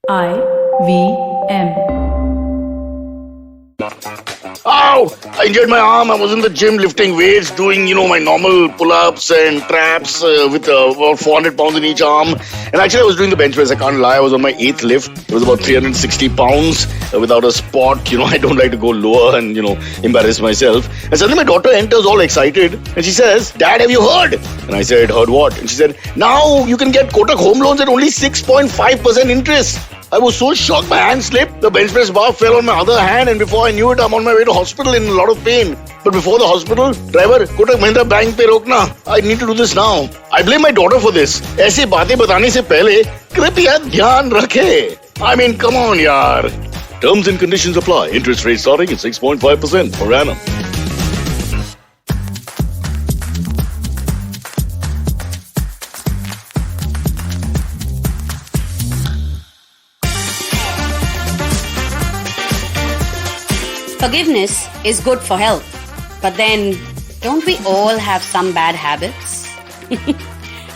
IVM. Ow! I injured my arm. I was in the gym lifting weights, doing, my normal pull-ups and traps with about 400 pounds in each arm. And actually, I was doing the bench press. I can't lie. I was on my 8th lift. It was about 360 pounds without a spot. I don't like to go lower and, embarrass myself. And suddenly my daughter enters all excited and she says, "Dad, have you heard?" And I said, "Heard what?" And she said, "Now you can get Kotak home loans at only 6.5% interest." I was so shocked, my hand slipped, the bench press bar fell on my other hand, and before I knew it, I'm on my way to hospital in a lot of pain. But before the hospital, driver, Kotak Mahindra Bank पे रोकना. I need to do this now. I blame my daughter for this. ऐसी बातें बताने से पहले कृपया ध्यान रखे. I mean, come on, yaar. Terms and conditions apply. Interest rate starting at 6.5% per annum. Forgiveness is good for health, but then don't we all have some bad habits?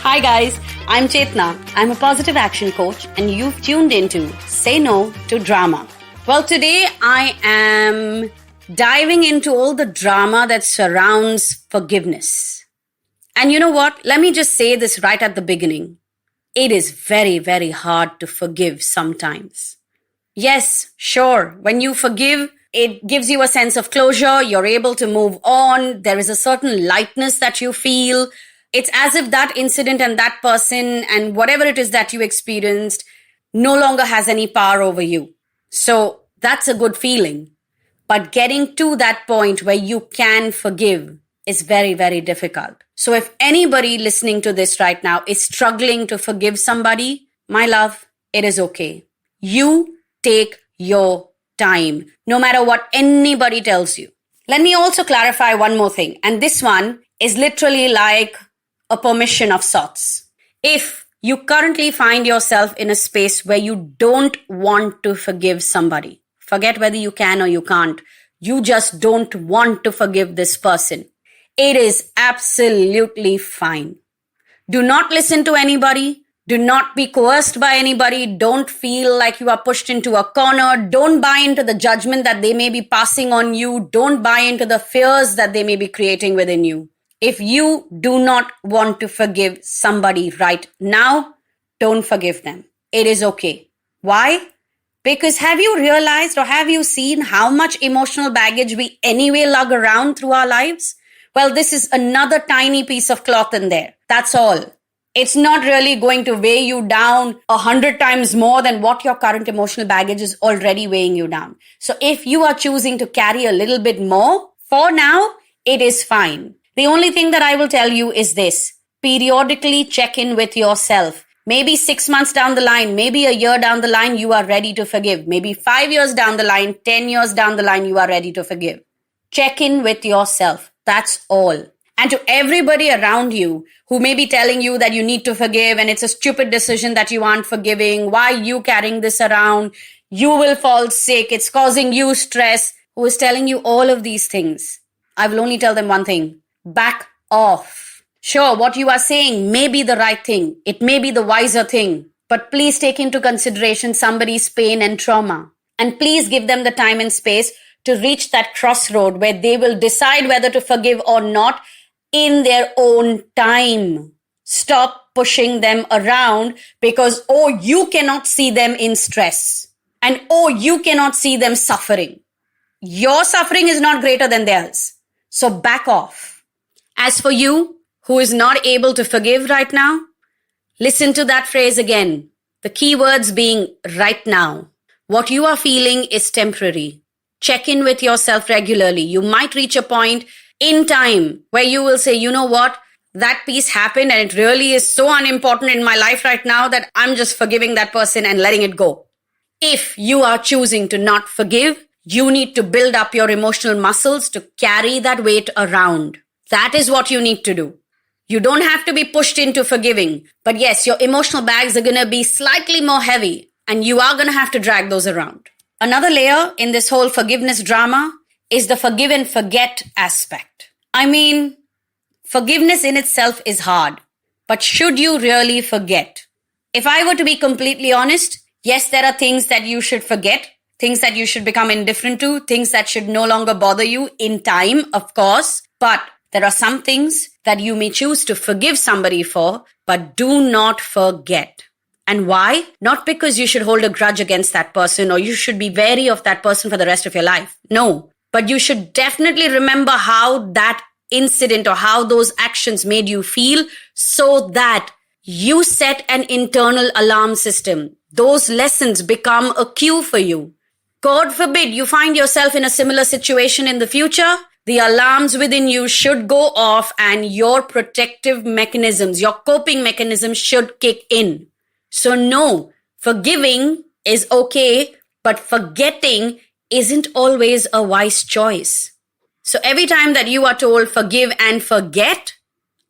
Hi guys, I'm Chetna. I'm a positive action coach and you've tuned into Say No to Drama. Well, today I am diving into all the drama that surrounds forgiveness. And you know what? Let me just say this right at the beginning. It is very, very hard to forgive sometimes. Yes, sure, when you forgive, it gives you a sense of closure. You're able to move on. There is a certain lightness that you feel. It's as if that incident and that person and whatever it is that you experienced no longer has any power over you. So that's a good feeling. But getting to that point where you can forgive is very, very difficult. So if anybody listening to this right now is struggling to forgive somebody, my love, it is okay. You take your time, no matter what anybody tells you. Let me also clarify one more thing. And this one is literally like a permission of sorts. If you currently find yourself in a space where you don't want to forgive somebody, forget whether you can or you can't, you just don't want to forgive this person, it is absolutely fine. Do not listen to anybody. Do not be coerced by anybody. Don't feel like you are pushed into a corner. Don't buy into the judgment that they may be passing on you. Don't buy into the fears that they may be creating within you. If you do not want to forgive somebody right now, don't forgive them. It is okay. Why? Because have you realized or have you seen how much emotional baggage we anyway lug around through our lives? Well, this is another tiny piece of cloth in there. That's all. It's not really going to weigh you down 100 times more than what your current emotional baggage is already weighing you down. So if you are choosing to carry a little bit more, for now, it is fine. The only thing that I will tell you is this. Periodically check in with yourself. Maybe 6 months down the line, maybe a year down the line, you are ready to forgive. Maybe 5 years down the line, 10 years down the line, you are ready to forgive. Check in with yourself. That's all. And to everybody around you who may be telling you that you need to forgive and it's a stupid decision that you aren't forgiving, why are you carrying this around? You will fall sick. It's causing you stress. Who is telling you all of these things? I will only tell them one thing. Back off. Sure, what you are saying may be the right thing. It may be the wiser thing. But please take into consideration somebody's pain and trauma. And please give them the time and space to reach that crossroad where they will decide whether to forgive or not in their own time. Stop pushing them around because, you cannot see them in stress. And, you cannot see them suffering. Your suffering is not greater than theirs. So back off. As for you, who is not able to forgive right now, listen to that phrase again. The key words being right now. What you are feeling is temporary. Check in with yourself regularly. You might reach a point in time where you will say, you know what, that piece happened and it really is so unimportant in my life right now that I'm just forgiving that person and letting it go. If you are choosing to not forgive, you need to build up your emotional muscles to carry that weight around. That is what you need to do. You don't have to be pushed into forgiving. But yes, your emotional bags are going to be slightly more heavy and you are going to have to drag those around. Another layer in this whole forgiveness drama is the forgive and forget aspect. I mean, forgiveness in itself is hard, but should you really forget? If I were to be completely honest, Yes, there are things that you should forget, things that you should become indifferent to, things that should no longer bother you in time, of course. But there are some things that you may choose to forgive somebody for, but do not forget. And why? Not because you should hold a grudge against that person or you should be wary of that person for the rest of your life. No, but you should definitely remember how that incident or how those actions made you feel so that you set an internal alarm system. Those lessons become a cue for you. God forbid you find yourself in a similar situation in the future. The alarms within you should go off and your protective mechanisms, your coping mechanisms should kick in. So no, forgiving is okay, but forgetting isn't always a wise choice. So every time that you are told forgive and forget,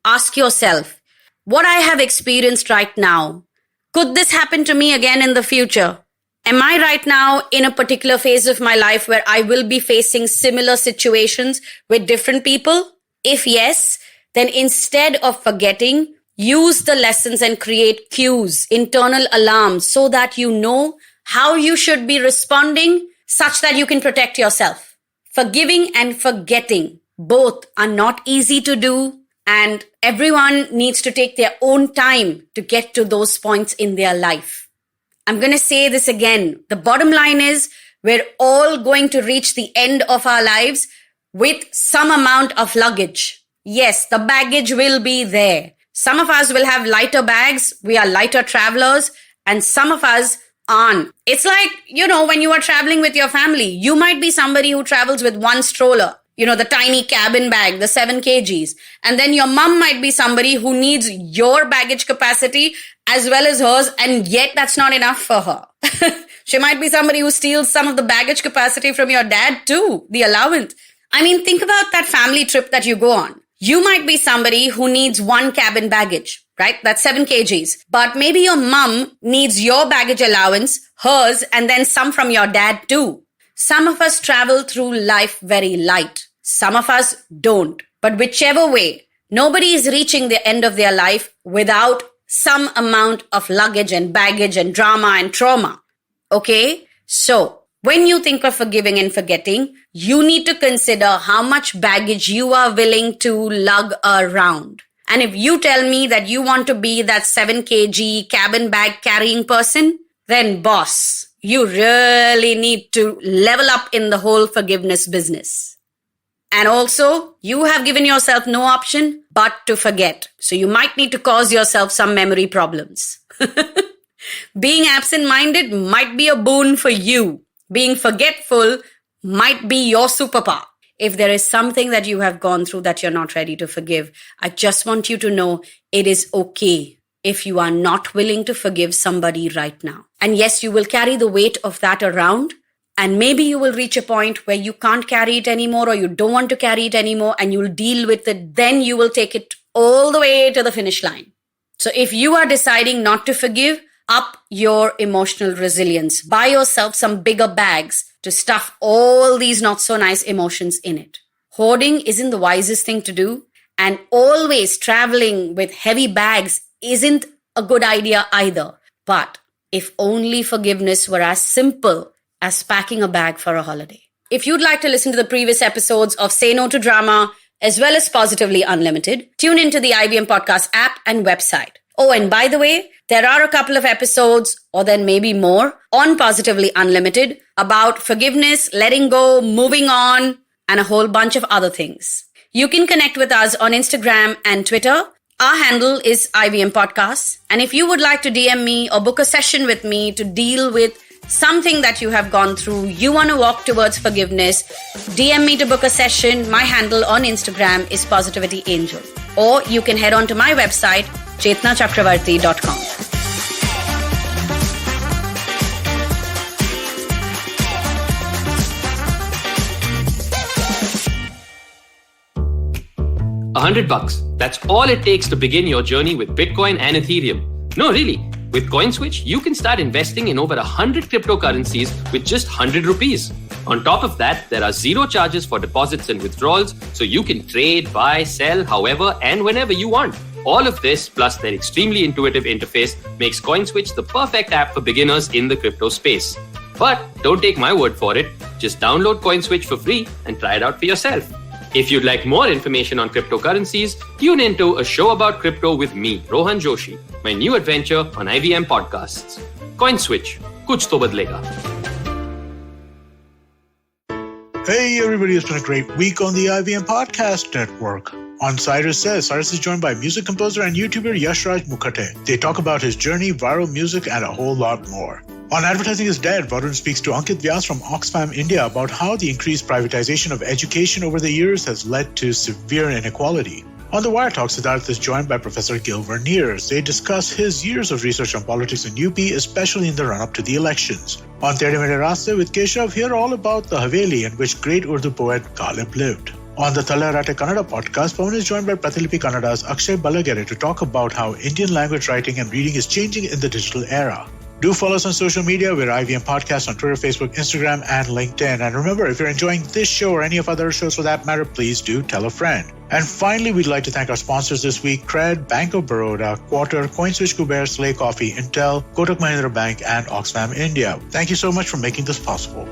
ask yourself, what I have experienced right now, could this happen to me again in the future? Am I right now in a particular phase of my life where I will be facing similar situations with different people? If yes, then instead of forgetting, use the lessons and create cues, internal alarms, so that you know how you should be responding such that you can protect yourself. Forgiving and forgetting, both are not easy to do, and everyone needs to take their own time to get to those points in their life. I'm going to say this again. The bottom line is we're all going to reach the end of our lives with some amount of luggage. Yes, the baggage will be there. Some of us will have lighter bags. We are lighter travelers, and some of us aren't. It's like, when you are traveling with your family, you might be somebody who travels with one stroller, the tiny cabin bag, the 7 kgs. And then your mom might be somebody who needs your baggage capacity as well as hers, and yet that's not enough for her. She might be somebody who steals some of the baggage capacity from your dad too, the allowance. I mean, think about that family trip that you go on. You might be somebody who needs one cabin baggage, right? That's 7 kgs. But maybe your mom needs your baggage allowance, hers, and then some from your dad too. Some of us travel through life very light. Some of us don't. But whichever way, nobody is reaching the end of their life without some amount of luggage and baggage and drama and trauma. Okay? So, when you think of forgiving and forgetting, you need to consider how much baggage you are willing to lug around. And if you tell me that you want to be that 7 kg cabin bag carrying person, then boss, you really need to level up in the whole forgiveness business. And also, you have given yourself no option but to forget. So you might need to cause yourself some memory problems. Being absent-minded might be a boon for you. Being forgetful might be your superpower. If there is something that you have gone through that you're not ready to forgive, I just want you to know it is okay if you are not willing to forgive somebody right now. And yes, you will carry the weight of that around. And maybe you will reach a point where you can't carry it anymore or you don't want to carry it anymore and you'll deal with it. Then you will take it all the way to the finish line. So if you are deciding not to forgive, up your emotional resilience. Buy yourself some bigger bags to stuff all these not so nice emotions in it. Hoarding isn't the wisest thing to do, and always traveling with heavy bags isn't a good idea either. But if only forgiveness were as simple as packing a bag for a holiday. If you'd like to listen to the previous episodes of Say No to Drama, as well as Positively Unlimited, tune into the IVM Podcast app and website. Oh, and by the way, there are a couple of episodes, or then maybe more, on Positively Unlimited about forgiveness, letting go, moving on, and a whole bunch of other things. You can connect with us on Instagram and Twitter. Our handle is IVM Podcasts. And if you would like to DM me or book a session with me to deal with something that you have gone through, you want to walk towards forgiveness, DM me to book a session. My handle on Instagram is Positivity Angel. Or you can head on to my website, chetnachakravarti.com. $100. That's all it takes to begin your journey with Bitcoin and Ethereum. No, really. With CoinSwitch, you can start investing in over 100 cryptocurrencies with just 100 rupees. On top of that, there are zero charges for deposits and withdrawals, so you can trade, buy, sell, however and whenever you want. All of this, plus their extremely intuitive interface, makes CoinSwitch the perfect app for beginners in the crypto space. But don't take my word for it. Just download CoinSwitch for free and try it out for yourself. If you'd like more information on cryptocurrencies, tune into A Show About Crypto with me, Rohan Joshi, my new adventure on IVM Podcasts. CoinSwitch, kuch to badlega. Hey everybody, it's been a great week on the IVM Podcast Network. On Cyrus Says, Cyrus is joined by music composer and YouTuber Yashraj Mukherjee. They talk about his journey, viral music, and a whole lot more. On Advertising is Dead, Varun speaks to Ankit Vyas from Oxfam India about how the increased privatization of education over the years has led to severe inequality. On The Wire Talk, Siddharth is joined by Professor Gil Verniers. They discuss his years of research on politics in UP, especially in the run-up to the elections. On Tere Mere Raste with Keshav, hear all about the Haveli in which great Urdu poet Ghalib lived. On the Talarate Kannada podcast, Pawan is joined by Pratilipi Kannada's Akshay Balagere to talk about how Indian language writing and reading is changing in the digital era. Do follow us on social media. We're IVM Podcast on Twitter, Facebook, Instagram, and LinkedIn. And remember, if you're enjoying this show or any of other shows for that matter, please do tell a friend. And finally, we'd like to thank our sponsors this week, Cred, Bank of Baroda, Quarter, CoinSwitch, Kuber, Slay Coffee, Intel, Kotak Mahindra Bank, and Oxfam India. Thank you so much for making this possible.